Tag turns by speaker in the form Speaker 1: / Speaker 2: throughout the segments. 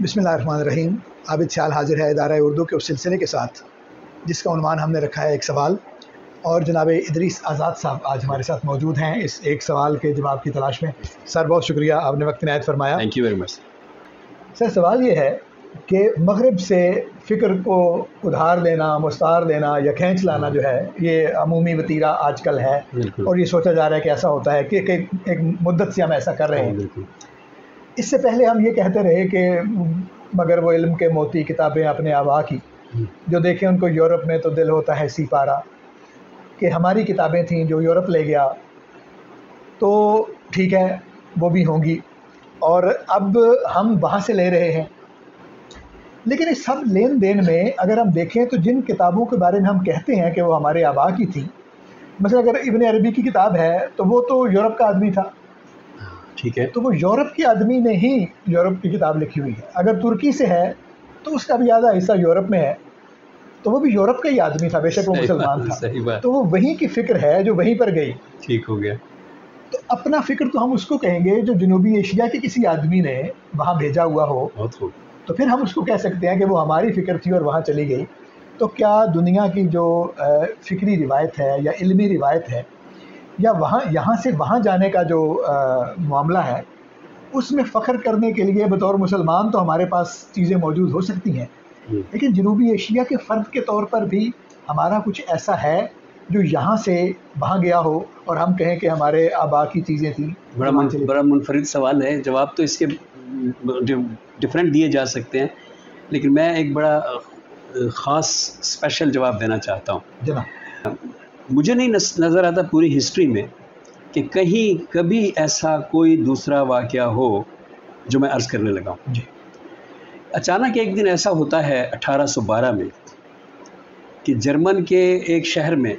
Speaker 1: बिस्मिल्लाहिर्रहमानिर्रहीम। आबिद शाल हाजिर है इदारा उर्दू के उस सिलसिले के साथ जिसका उन्वान हमने रखा है एक सवाल, और जनाब इदरीस आज़ाद साहब आज हमारे साथ मौजूद हैं इस एक सवाल के जवाब की तलाश में। सर बहुत शुक्रिया, आपने वक्त इनायत फरमाया।
Speaker 2: Thank you very much.
Speaker 1: Sir सवाल ये है कि मगरिब से फ़िक्र को उधार लेना, मुस्तार लेना या खींच लाना जो है ये अमूमी वतीरा आजकल है, और ये सोचा जा रहा है कि ऐसा होता है कि एक मुद्दत से हम ऐसा कर रहे हैं। इससे पहले हम ये कहते रहे कि मगर वो इल्म के मोती किताबें अपने आबा की, जो देखें उनको यूरोप में तो दिल होता है सी पारा, कि हमारी किताबें थीं जो यूरोप ले गया, तो ठीक है वो भी होंगी और अब हम वहाँ से ले रहे हैं। लेकिन इस सब लेन देन में अगर हम देखें तो जिन किताबों के बारे में हम कहते हैं कि वो हमारे आबा की थी, मतलब अगर इब्न अरबी की किताब है तो वो तो यूरोप का आदमी था,
Speaker 2: ठीक है,
Speaker 1: तो वो यूरोप के आदमी ने ही यूरोप की किताब लिखी हुई है। अगर तुर्की से है तो उसका भी आधा हिस्सा यूरोप में है, तो वो भी यूरोप का ही आदमी था, बेशक वो मुसलमान था।
Speaker 2: सही बात।
Speaker 1: तो वो वहीं की फ़िक्र है जो वहीं पर गई।
Speaker 2: ठीक हो गया।
Speaker 1: तो अपना फ़िक्र तो हम उसको कहेंगे जो जनूबी एशिया के किसी आदमी ने वहाँ भेजा हुआ हो, तो फिर हम उसको कह सकते हैं कि वो हमारी फ़िक्र थी और वहाँ चली गई। तो क्या दुनिया की जो फ़िक्री रिवायत है या इल्मी रिवायत है, या वहाँ यहाँ से वहाँ जाने का जो मामला है, उसमें फ़ख्र करने के लिए बतौर मुसलमान तो हमारे पास चीज़ें मौजूद हो सकती हैं, लेकिन जनूबी एशिया के फ़र्द के तौर पर भी हमारा कुछ ऐसा है जो यहाँ से वहाँ गया हो और हम कहें कि हमारे आबा की चीज़ें थी।
Speaker 2: बड़ा मुनफरिद सवाल है, जवाब तो इसके डिफरेंट दिए जा सकते हैं, लेकिन मैं एक बड़ा ख़ास स्पेशल जवाब देना चाहता हूँ।
Speaker 1: जनाब,
Speaker 2: मुझे नहीं नज़र आता पूरी हिस्ट्री में कि कहीं कभी ऐसा कोई दूसरा वाक़या हो जो मैं अर्ज़ करने लगा हूँ।
Speaker 1: जी।
Speaker 2: अचानक एक दिन ऐसा होता है 1812 में कि जर्मन के एक शहर में,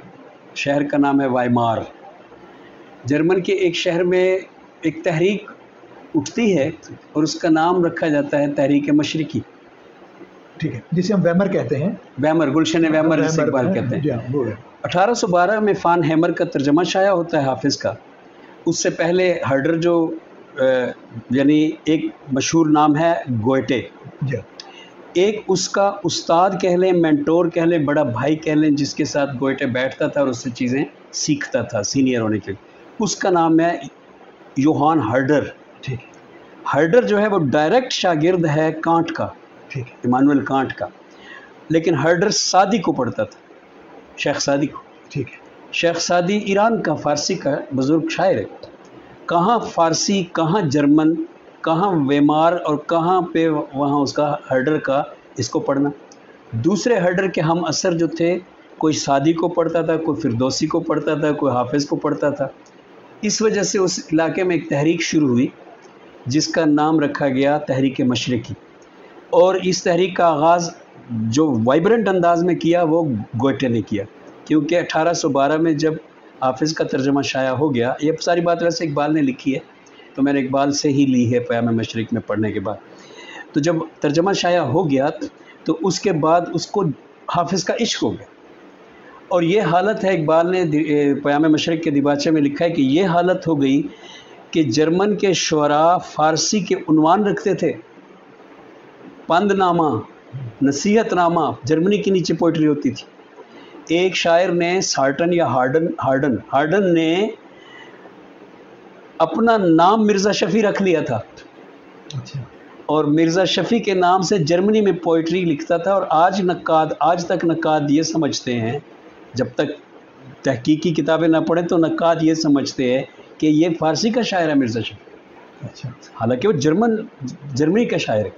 Speaker 2: शहर का नाम है वाइमार, जर्मन के एक शहर में एक तहरीक उठती है और उसका नाम रखा जाता है तहरीक मशरिकी।
Speaker 1: ठीक है, जिसे हम वैमर कहते हैं।
Speaker 2: वैमर, गुलशन वैमर जिसे इकबाल कहते हैं। 1812 में फ़ान हैमर का तर्जमा शाया होता है हाफिज़ का। उससे पहले हर्डर जो यानी एक मशहूर नाम है गोएटे, एक उसका उस्ताद कह लें, मेंटोर कह लें, बड़ा भाई कह लें, जिसके साथ गोएटे बैठता था और उससे चीज़ें सीखता था सीनियर होने के लिए, उसका नाम है योहान हर्डर।
Speaker 1: ठीक।
Speaker 2: हर्डर जो है वो डायरेक्ट शागिर्द है कांट का,
Speaker 1: ठीक,
Speaker 2: इमानुएल कांट का, लेकिन हर्डर सादी को पढ़ता था, शेख सादी को।
Speaker 1: ठीक है।
Speaker 2: शेख सादी ईरान का फ़ारसी का बुज़ुर्ग शायर है। कहाँ फ़ारसी, कहाँ जर्मन, कहाँ वेमार और कहाँ पे वहाँ उसका हर्डर का इसको पढ़ना। दूसरे हर्डर के हम असर जो थे, कोई सादी को पढ़ता था, कोई फिरदौसी को पढ़ता था, कोई हाफिज़ को पढ़ता था। इस वजह से उस इलाके में एक तहरीक शुरू हुई जिसका नाम रखा गया तहरीक मशरिकी, और इस तहरीक का आगाज़ जो वाइब्रेंट अंदाज में किया वो गोएटे ने किया, क्योंकि 1812 में जब हाफिज़ का तर्जमा शाया हो गया, ये सारी बात वैसे इकबाल ने लिखी है तो मैंने इकबाल से ही ली है पयाम मशरिक में पढ़ने के बाद। तो जब तर्जमा शाया हो गया तो उसके बाद उसको हाफिज़ का इश्क हो गया, और ये हालत है, इकबाल ने पयाम मशरिक के दिबाचे में लिखा है कि ये हालत हो गई कि जर्मन के शुअरा फ़ारसी के उन्वान रखते थे, पंदनामा, नसीहतनामा, जर्मनी के नीचे पोइट्री होती थी। एक शायर ने सार्टन या हार्डन ने अपना नाम मिर्ज़ा शफ़ी रख लिया था।
Speaker 1: अच्छा।
Speaker 2: और मिर्ज़ा शफ़ी के नाम से जर्मनी में पोइट्री लिखता था, और आज तक नक्काद ये समझते हैं, जब तक तहकीकी किताबें ना पढ़ें तो नक्काद ये समझते हैं कि ये फ़ारसी का शायर है मिर्ज़ा शफ़ी।
Speaker 1: अच्छा।
Speaker 2: हालांकि वो जर्मनी का शायर है।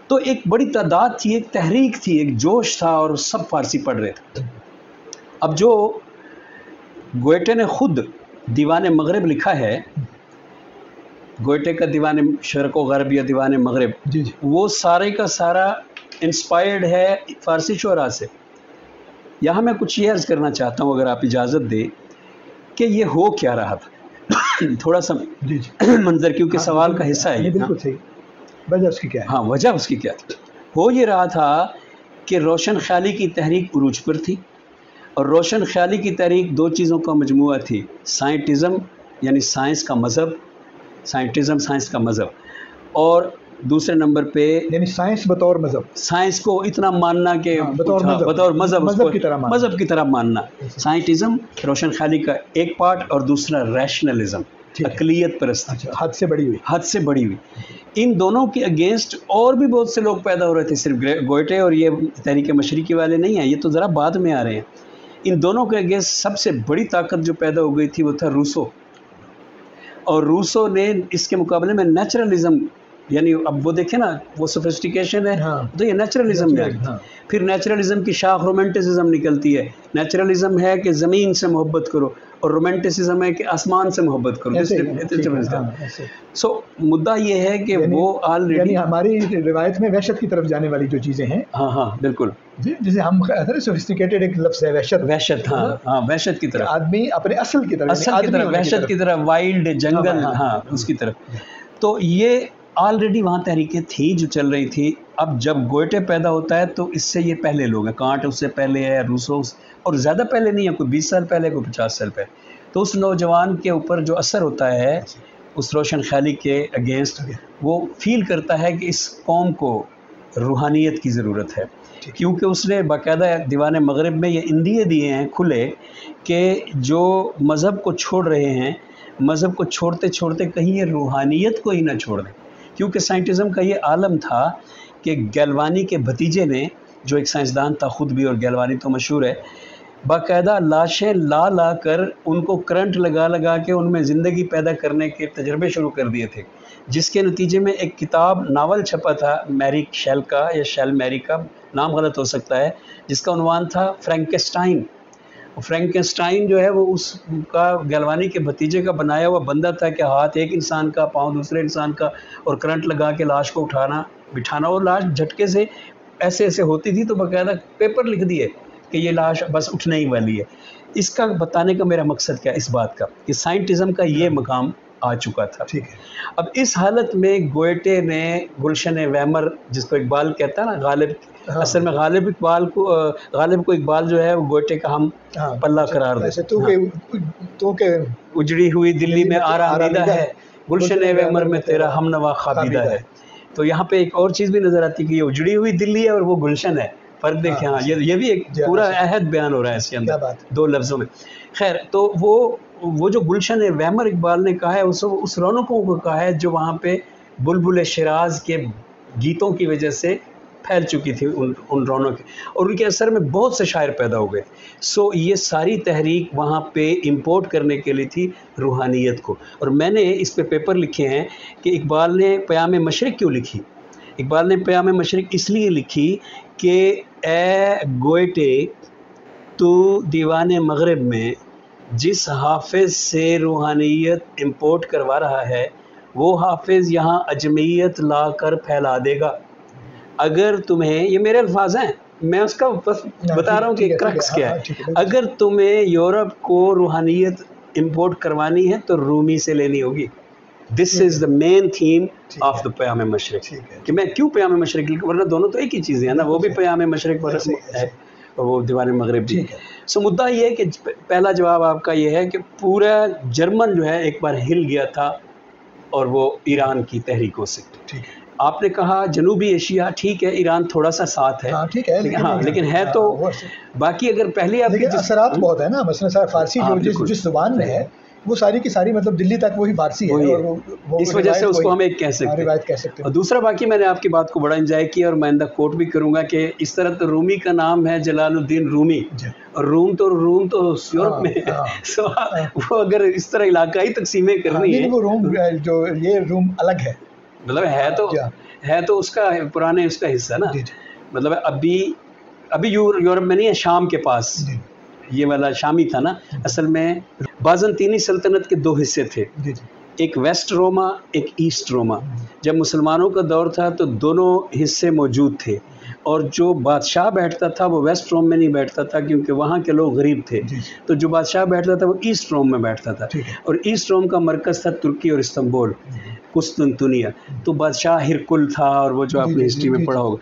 Speaker 2: तो एक बड़ी तादाद थी, एक तहरीक थी, एक जोश था, और सब फ़ारसी पढ़ रहे थे। अब जो गोएटे ने ख़ुद दीवान मगरिब लिखा है, गोएटे का दीवान शर्क़ व ग़र्ब या दीवान मगरिब, वो सारे का सारा इंस्पायर्ड है फ़ारसी शुअरा से। यहाँ मैं कुछ ये अर्ज़ करना चाहता हूँ, अगर आप इजाज़त दें, कि ये हो क्या रहा था थोड़ा सा मंजर, क्योंकि सवाल का हिस्सा है ये।
Speaker 1: बिल्कुल सही। वजह उसकी क्या है? हाँ,
Speaker 2: वजह उसकी क्या थी? हो ये रहा था कि रोशन ख्याली की तहरीक उरूज पर थी, और रोशन ख्याली की तहरीक दो चीज़ों का मजमुआ थी, साइंटिज़म यानी साइंस का मज़हब, साइंटिज़म साइंस का मज़हब, और دوسرے نمبر پہ
Speaker 1: یعنی سائنس بطور مذہب،
Speaker 2: سائنس کو اتنا ماننا کہ
Speaker 1: بطور مذہب،
Speaker 2: مذہب
Speaker 1: مذہب
Speaker 2: کی طرح ماننا. سائنٹزم روشن خیالی کا ایک پارٹ، اور دوسرا ریشنلزم، اقلیت پرستی،
Speaker 1: حد سے بڑی ہوئی.
Speaker 2: ان دونوں کے اگینسٹ اور بھی بہت سے لوگ پیدا ہو رہے تھے، صرف گوئٹے اور یہ تحریک مشرقی والے نہیں ہیں، یہ تو ذرا بعد میں آ رہے ہیں. ان دونوں کے اگینسٹ سب سے بڑی طاقت جو پیدا ہو گئی تھی وہ تھا روسو. اور روسو نے اس کے مقابلے میں نیچرلزم، یعنی اب وہ دیکھیں نا، وہ سوفسٹیکیشن ہے تو یہ نیچرلزم میں پھر نیچرلزم کی شاخ رومانٹسزم نکلتی ہے. نیچرلزم ہے کہ زمین سے محبت کرو، اور رومانٹسزم ہے کہ آسمان سے محبت کرو. سو مدعا یہ ہے کہ وہ
Speaker 1: آلریڈی ہماری روایت میں وحشت کی طرف جانے والی جو چیزیں ہیں،
Speaker 2: ہاں بالکل،
Speaker 1: جسے ہم سوفسٹیکیٹڈ ایک لفظ ہے وحشت،
Speaker 2: وحشت کی طرف،
Speaker 1: آدمی اپنے اصل کی طرف،
Speaker 2: وحشت کی طرف، وائلڈ جنگل، اس کی طرف. تو یہ آلریڈی وہاں تحریکیں تھیں جو چل رہی تھی. اب جب گوئٹے پیدا ہوتا ہے تو اس سے یہ پہلے لوگ ہیں، کانٹ اس سے پہلے ہے، روسو اور زیادہ پہلے نہیں ہے، کوئی 20 سال پہلے، کوئی 50 سال پہلے. تو اس نوجوان کے اوپر جو اثر ہوتا ہے اس روشن خیالی کے اگینسٹ، وہ فیل کرتا ہے کہ اس قوم کو روحانیت کی ضرورت ہے، کیونکہ اس نے باقاعدہ دیوان مغرب میں یہ اندیے دیے ہیں کھلے کہ جو مذہب کو چھوڑ رہے ہیں، مذہب کو چھوڑتے چھوڑتے کہیں یہ روحانیت کو ہی نہ چھوڑ دیں. کیونکہ سائنٹزم کا یہ عالم تھا کہ گیلوانی کے بھتیجے نے، جو ایک سائنسدان تھا خود بھی، اور گیلوانی تو مشہور ہے، باقاعدہ لاشیں لا کر ان کو کرنٹ لگا کے ان میں زندگی پیدا کرنے کے تجربے شروع کر دیے تھے، جس کے نتیجے میں ایک کتاب ناول چھپا تھا میری شیل کا، یا شیل میری کا، نام غلط ہو سکتا ہے، جس کا عنوان تھا فرینکسٹائن. فرینکسٹائن جو ہے وہ اس کا گیلوانی کے بھتیجے کا بنایا ہوا بندہ تھا کہ ہاتھ ایک انسان کا، پاؤں دوسرے انسان کا، اور کرنٹ لگا کے لاش کو اٹھانا بٹھانا، اور لاش جھٹکے سے ایسے ہوتی تھی. تو باقاعدہ پیپر لکھ دیے کہ یہ لاش بس اٹھنے ہی والی ہے. اس کا بتانے کا میرا مقصد کیا، اس بات کا کہ سائنٹزم کا یہ مقام آ چکا تھا. اب اس حالت میں گوئٹے نے گلشن ویمر، جس کو اقبال کہتا ہے نا، غالب، اصل میں غالب کو اقبال جو ہے وہ گوئٹے کا ہم پلہ قرار دے.
Speaker 1: تو کہ
Speaker 2: اجڑی ہوئی دلی میں آرامیدہ ہے، گلشن ویمر میں تیرا ہم نوا خوابیدہ ہے. تو یہاں پہ ایک اور چیز بھی نظر آتی ہے کہ یہ اجڑی ہوئی دلی ہے اور وہ گلشن ہے. فرق دیکھیں، ہاں یہ بھی ایک پورا عہد بیان ہو رہا ہے اس کے اندر دو لفظوں میں. خیر، تو وہ جو گلشن ویمر اقبال نے کہا ہے، اس رونقوں کو کہا ہے جو وہاں پہ بلبل شیراز کے گیتوں کی وجہ سے پھیل چکی تھی، ان رونوں کے، اور ان کے اثر میں بہت سے شاعر پیدا ہو گئے. سو یہ ساری تحریک وہاں پہ امپورٹ کرنے کے لیے تھی روحانیت کو. اور میں نے اس پہ پیپر لکھے ہیں کہ اقبال نے پیام مشرق کیوں لکھی. اقبال نے پیام مشرق اس لیے لکھی کہ اے گوئٹے، تو دیوان مغرب میں جس حافظ سے روحانیت امپورٹ کروا رہا ہے، وہ حافظ یہاں اجمیت لا کر پھیلا دے گا. اگر تمہیں، یہ میرے الفاظ ہیں، میں اس کا بس بتا رہا ہوں کہ کرکس کیا ہے، اگر تمہیں یورپ کو روحانیت امپورٹ کروانی ہے تو رومی سے لینی ہوگی. دس از دا مین تھیم آف دا پیام مشرق. کہ میں کیوں پیام مشرق لکھوں، ورنہ دونوں تو ایک ہی چیزیں ہیں نا، وہ بھی پیام مشرق ہے اور وہ دیوان مغرب بھی. سو مدعا یہ ہے کہ پہلا جواب آپ کا یہ ہے کہ پورا جرمن جو ہے ایک بار ہل گیا تھا، اور وہ ایران کی تحریکوں سے. آپ نے کہا جنوبی ایشیا، ٹھیک ہے، ایران تھوڑا سا ساتھ ہے، لیکن ہے تو باقی. اگر پہلے آپ کے
Speaker 1: اثرات بہت ہے نا، مثلا فارسی جو جس زبان میں ہے وہ ساری کی ساری مطلب دلی تک وہی فارسی ہے، اور
Speaker 2: اس وجہ سے اس کو ہم ایک کہہ سکتے ہیں. اور دوسرا، باقی میں نے آپ کی بات کو بڑا انجوائے کیا، اور میں آئندہ کوٹ بھی کروں گا کہ اس طرح تو رومی کا نام ہے جلال الدین رومی، اور روم تو یورپ میں ہے. وہ اگر اس طرح علاقائی تقسیمیں کرنی ہے،
Speaker 1: وہ روم جو یہ روم الگ ہے،
Speaker 2: مطلب ہے تو اس کا پرانے اس کا حصہ نا، مطلب ابھی یورپ میں نہیں ہے، شام کے پاس یہ والا شامی تھا نا. اصل میں بازنطینی سلطنت کے دو حصے تھے، ایک ویسٹ روما، ایک ایسٹ روما. جب مسلمانوں کا دور تھا تو دونوں حصے موجود تھے، اور جو بادشاہ بیٹھتا تھا وہ ویسٹ روم میں نہیں بیٹھتا تھا کیونکہ وہاں کے لوگ غریب تھے. تو جو بادشاہ بیٹھتا تھا وہ ایسٹ روم میں بیٹھتا تھا، اور ایسٹ روم کا مرکز تھا ترکی اور استنبول، قسطنطنیہ. تو بادشاہ ہرکل تھا، اور وہ جو آپ نے ہسٹری میں پڑھا ہوگا.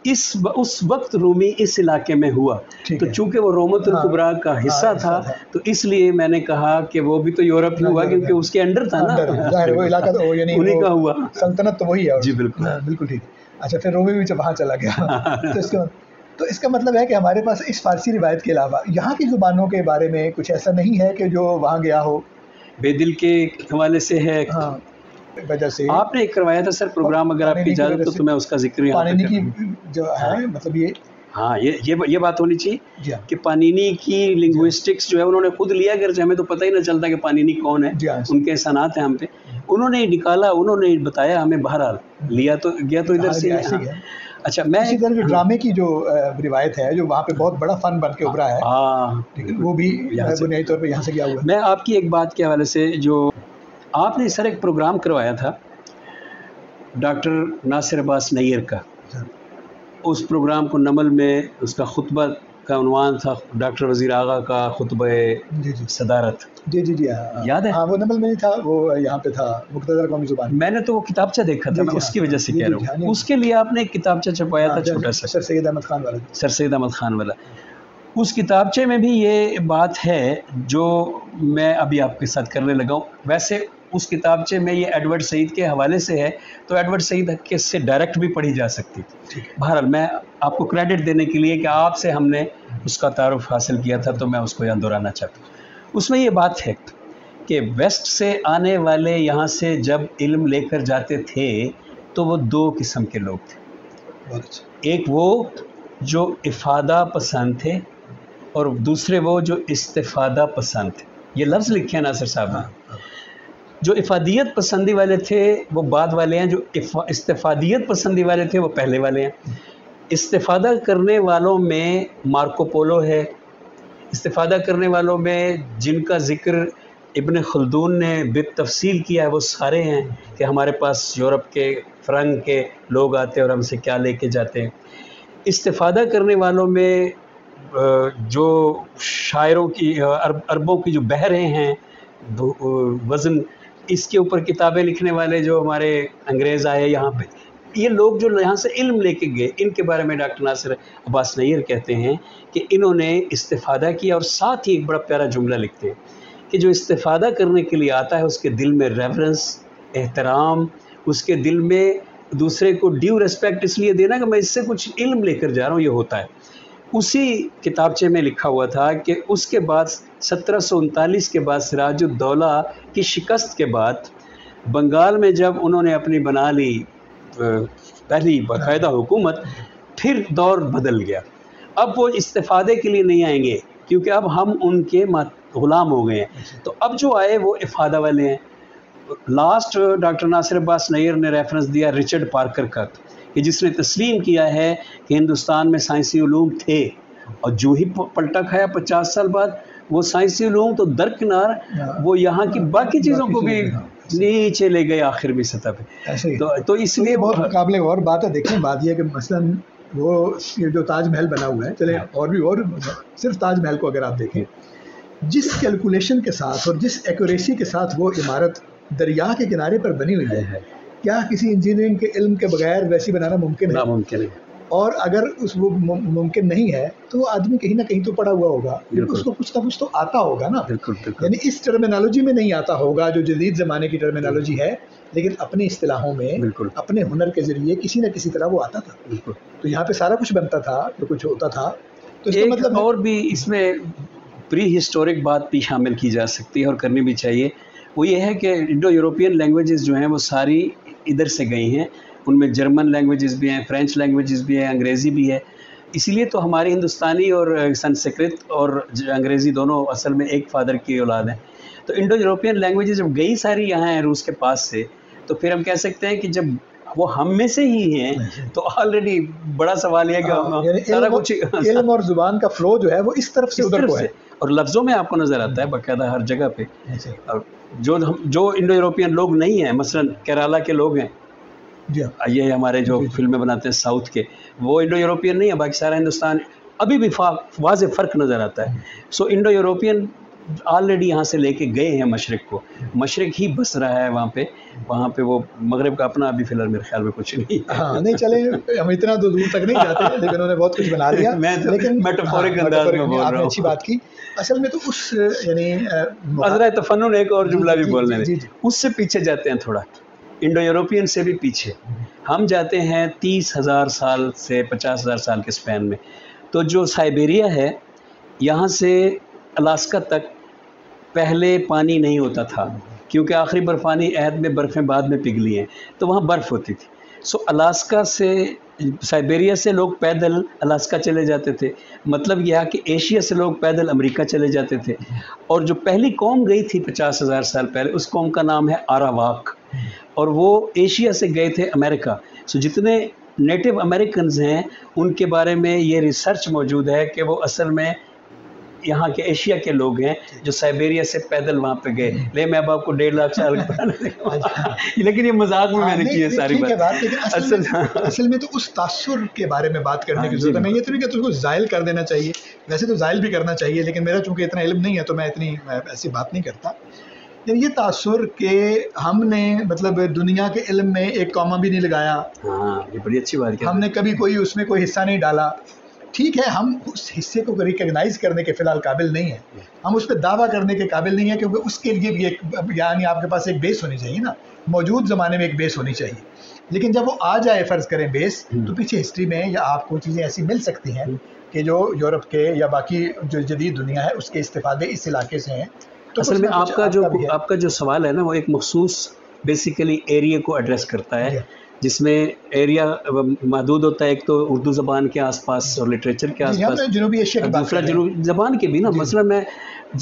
Speaker 2: उस वक्त रूमी इस इलाके में हुआ, तो चूंकि वो रोमतुल कुबरा का हिस्सा था, तो इसलिए मैंने कहा कि वो भी तो यूरोप ही हुआ, क्योंकि उसके अंडर था ना,
Speaker 1: वो इलाका तो यानी
Speaker 2: उन्हीं का हुआ,
Speaker 1: सल्तनत तो वही है।
Speaker 2: जी बिल्कुल,
Speaker 1: बिल्कुल ठीक। अच्छा, फिर रोमी भी वहाँ चला गया। तो इसका मतलब है कि हमारे पास इस फारसी रिवायत के अलावा यहाँ की ज़ुबानों के बारे में कुछ ऐसा नहीं है कि जो वहाँ गया हो।
Speaker 2: बेदिल के हवाले से है,
Speaker 1: वजह से
Speaker 2: आपने एक करवाया था सर प्रोग्राम, अगर आपकी इजाज़त हो तो मैं उसका जिक्र यहाँ
Speaker 1: पाणिनी की जो है, मतलब ये
Speaker 2: हाँ ये बात होनी चाहिए कि पाणिनी की लिंग्विस्टिक्स जो है उन्होंने खुद लिया, अगर हमें तो पता ही ना चलता कि पाणिनी कौन है, उनके सनात हैं हम पे, उन्होंने निकाला, उन्होंने बताया हमें, बहरहाल लिया तो गया तो इधर से है। अच्छा, मैं
Speaker 1: इसी तरह जो ड्रामे की जो रिवायत है, जो वहाँ पे बहुत बड़ा फन बन के उभरा है, लेकिन वो भी बुनियादी तौर पे यहाँ से गया हुआ है।
Speaker 2: मैं आपकी एक बात के हवाले से, जो आपने सर एक प्रोग्राम करवाया था डॉक्टर नासिर अब्बास नैयर का, उस प्रोग्राम को नमल में उसका खुतबा का उन्वान था डॉक्टर वज़ीर आगा का खुतबा सदारत।
Speaker 1: जी,
Speaker 2: याद है?
Speaker 1: हाँ, वो नमल में नहीं था, वो यहाँ पे था, मुख्तसर कौमी ज़ुबान।
Speaker 2: मैंने तो वो किताबचा देखा था, मैं उसकी वजह से कह रहा हूँ। उसके लिए आपने एक किताबचा छपाया था छोटा सा,
Speaker 1: सर सैयद अहमद खान वाला।
Speaker 2: उस किताबचे में भी ये बात है जो मैं अभी आपके साथ करने लगा हूँ। वैसे उस किताबचे में ये एडवर्ड सईद के हवाले से है, तो एडवर्ड सईद के से डायरेक्ट भी पढ़ी जा सकती थी। बहरहाल मैं आपको क्रेडिट देने के लिए कि आपसे हमने उसका तारुफ हासिल किया था, तो मैं उसको यहाँ दोहराना चाहता हूँ। उसमें ये बात है कि वेस्ट से आने वाले यहाँ से जब इल्म लेकर जाते थे तो वो दो किस्म के लोग थे। एक वो जो इफ़ादा पसंद थे और दूसरे वो जो इस्तिफ़ादा पसंद थे। ये लफ्ज़ लिखे हैं नासिर साहब ने। जो इफ़ादियत पसंदी वाले थे वो बाद वाले हैं, जो इस्तिफ़ादियत पसंदी वाले थे वो पहले वाले हैं। इस्तिफ़ादा करने वालों में मार्को पोलो है, इस्तिफ़ादा करने वालों में जिनका ज़िक्र इब्न खल्दून ने बेतफ़सील किया है वो सारे हैं कि हमारे पास यूरोप के फ़रंग के लोग आते हैं और हमसे क्या लेके जाते हैं। इस्तिफ़ादा करने वालों में जो शायरों की अरबों की जो बहरें हैं, वज़न इसके ऊपर किताबें लिखने वाले जो हमारे अंग्रेज़ आए यहाँ पे, ये लोग जो यहाँ से इल्म लेके गए, इनके बारे में डॉक्टर नासिर अब्बास नैयर कहते हैं कि इन्होंने इस्तिफ़ादा किया। और साथ ही एक बड़ा प्यारा जुमला लिखते हैं कि जो इस्तिफ़ादा करने के लिए आता है उसके दिल में रेवरेंस, एहतराम, उसके दिल में दूसरे को ड्यू रिस्पेक्ट इसलिए देना कि मैं इससे कुछ इल्म लेकर जा रहा हूँ, ये होता है। उसी किताबचे में लिखा हुआ था कि उसके बाद 1739 के बाद सिराजुद्दौला की शिकस्त के बाद बंगाल में जब उन्होंने अपनी बना ली पहली बाकायदा हुकूमत, फिर दौर बदल गया। अब वो इस्तिफ़ादे के लिए नहीं आएंगे क्योंकि अब हम उनके ग़ुलाम हो गए हैं। तो अब जो आए वो इफ़ादा वाले हैं। लास्ट डॉक्टर नासिर अब्बास नैयर ने रेफरेंस दिया रिचर्ड पार्कर का, कि जिसने तस्लीम किया है कि हिंदुस्तान में साइंसी उलूम थे और जो ही पलटा खाया 50 साल बाद, वो साइंसी उलूम तो दरकिनार वो यहाँ की बाकी चीज़ों को भी नीचे ले गए आखिर सतह पे। तो इसलिए
Speaker 1: बहुत काबिल और बात है। देखें, बात यह है कि मसलन वो ये जो ताजमहल बना हुआ है, चले और सिर्फ ताजमहल को अगर आप देखें, जिस कैलकुलेशन के साथ और जिस एक्यूरेसी के साथ वो इमारत दरिया के किनारे पर बनी हुई है, क्या किसी इंजीनियरिंग के इल्म के बगैर वैसी बनाना मुमकिन है?
Speaker 2: नामुमकिन है।
Speaker 1: और अगर वो मुमकिन नहीं है तो आदमी कहीं ना कहीं तो पढ़ा हुआ होगा, उसको कुछ ना कुछ तो आता होगा ना। यानी इस टर्मिनोलॉजी में नहीं आता होगा जो जदीद ज़माने की टर्मिनोलॉजी है, लेकिन अपनी इस्तिलाहों में अपने हुनर के ज़रिए किसी न किसी तरह वो आता था। तो यहाँ पे सारा कुछ बनता था, जो कुछ होता था। तो इसका मतलब
Speaker 2: और भी इसमें प्री हिस्टोरिक बात भी शामिल की जा सकती है और करनी भी चाहिए। वो ये है कि इंडो यूरोपियन लैंग्वेजेस जो हैं वो सारी इधर से गई हैं। उनमें जर्मन लैंग्वेजेस भी हैं, फ्रेंच लैंग्वेजेस भी हैं, अंग्रेज़ी भी है। इसीलिए तो हमारी हिंदुस्तानी और संस्कृत और अंग्रेज़ी दोनों असल में एक फादर की औलाद हैं। तो इंडो यूरोपियन लैंग्वेजेस जब गई सारी यहाँ हैं रूस के पास से, तो फिर हम कह सकते हैं कि जब वो हम में से ही हैं तो ऑलरेडी बड़ा सवाल है कि सारा कुछ
Speaker 1: इल्म और ज़ुबान का फ्लो जो है वो इस तरफ से उधर को है।
Speaker 2: और लफ्ज़ों में आपको नज़र आता है बाकायदा हर जगह पे। और जो इंडो यूरोपियन लोग नहीं हैं, मसलन केरला के लोग हैं, ये हमारे जो फिल्में बनाते हैं साउथ के, वो इंडो यूरोपियन नहीं है, बाकी सारा हिंदुस्तान। अभी भी वाज़े फ़र्क नज़र आता है। सो इंडो यूरोपियन ऑलरेडी यहाँ से लेके गए हैं मशरक़ को, मशरक़ ही बस रहा है वहाँ पे वो मगरब का अपना अभी फ़िलहाल मेरे ख्याल में कुछ नहीं।
Speaker 1: हाँ नहीं चले, हम इतना तो दूर तक नहीं जाते, लेकिन उन्होंने बहुत कुछ बना दिया।
Speaker 2: मैं तो
Speaker 1: लेकिन
Speaker 2: मेटाफोरिक अंदाज में बोल रहा हूँ।
Speaker 1: अच्छी बात की। असल में तो उस यानी
Speaker 2: अज़रा तफन्नुन एक और जुमला भी बोलने में, उससे पीछे जाते हैं थोड़ा, इंडो यूरोपियन से भी पीछे हम जाते हैं 30,000 साल से 50,000 साल के स्पैन में। तो जो साइबेरिया है, यहाँ से अलास्का तक पहले पानी नहीं होता था, क्योंकि आखिरी बर्फ़ानी अहद में बर्फ़ें बाद में पिघली हैं, तो वहाँ बर्फ़ होती थी। सो अलास्का से, साइबेरिया से लोग पैदल अलास्का चले जाते थे। मतलब यह कि एशिया से लोग पैदल अमेरिका चले जाते थे। और जो पहली कौम गई थी 50,000 साल पहले, उस कौम का नाम है आरावाक, और वो एशिया से गए थे अमेरिका। सो जितने नेटिव अमेरिकन्स हैं उनके बारे में ये रिसर्च मौजूद है कि वो असल में यहाँ के एशिया के लोग हैं जो साइबेरिया से पैदल वहाँ पे गए। ले मैं अब आपको 1.5 लाख साल लेकिन ये मजाक में मैंने की है सारी बात।
Speaker 1: लेकिन असल में तो उस तासुर के बारे में बात करने की जरूरत है। मैं ये तो नहीं कहता उसको ज़ाइल कर देना चाहिए, वैसे तो ज़ाइल भी करना चाहिए, लेकिन मेरा चूंकि इतना इल्म नहीं है तो मैं इतनी ऐसी बात नहीं करता। ये तासुर के हमने मतलब दुनिया के इल्म में एक कॉमा भी नहीं लगाया।
Speaker 2: हाँ, ये बड़ी अच्छी बात है।
Speaker 1: हमने कभी कोई उसमें कोई हिस्सा नहीं डाला। ठीक है, हम उस हिस्से को रिकग्नाइज करने के फिलहाल काबिल नहीं है, हम उस पर दावा करने के काबिल नहीं है, क्योंकि उसके लिए भी एक यानी आपके पास एक बेस होनी चाहिए ना, मौजूद ज़माने में एक बेस होनी चाहिए। लेकिन जब वो आ जाए फ़र्ज़ करें बेस, तो पीछे हिस्ट्री में या आपको चीज़ें ऐसी मिल सकती हैं कि जो यूरोप के या बाकी जो जदीद दुनिया है उसके इस्तेफादे इस इलाके से हैं। तो
Speaker 2: असल में आपका जो सवाल है ना, वो एक मखसूस बेसिकली एरिया को एड्रेस करता है, जिसमें एरिया महदूद होता है। एक तो उर्दू ज़बान के आसपास और लिटरेचर के आसपास,
Speaker 1: जनूबी एशिया की बात,
Speaker 2: दूसरा जनूबी ज़बान के भी ना। मसला मैं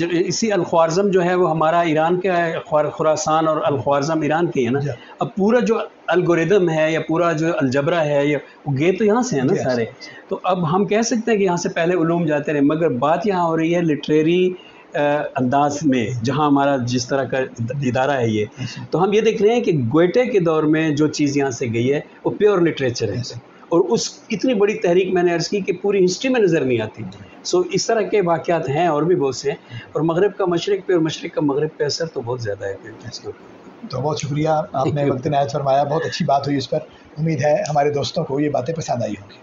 Speaker 2: इसी अल-ख्वारिज़म जो है वो हमारा ईरान का है, खुरासान और अल-ख्वारिज़म ईरान के है ना। अब पूरा जो अलगोरिदम है या पूरा जो अलजबरा है, या वो गे तो यहाँ से है ना सारे। तो अब हम कह सकते हैं कि यहाँ से पहले उलूम जाते रहे, मगर बात यहाँ हो रही है लिटरेरी अंदाज में, जहाँ हमारा जिस तरह का इदारा है ये। तो हम ये देख रहे हैं कि गोएटे के दौर में जो चीज़ यहाँ से गई है वो प्योर लिटरेचर है, और उस इतनी बड़ी तहरीक मैंने अर्ज़ की कि पूरी हिस्ट्री में नज़र नहीं आती। सो इस तरह के वाक़यात हैं और भी बहुत से हैं, और मगरब का मशरिक़ पे और मशरिक़ का मगरब पे असर तो बहुत ज़्यादा है।
Speaker 1: तो बहुत शुक्रिया, आपने वक्त इनायत फरमाया, बहुत अच्छी बात हुई इस पर। उम्मीद है हमारे दोस्तों को ये बातें पसंद आई होंगी।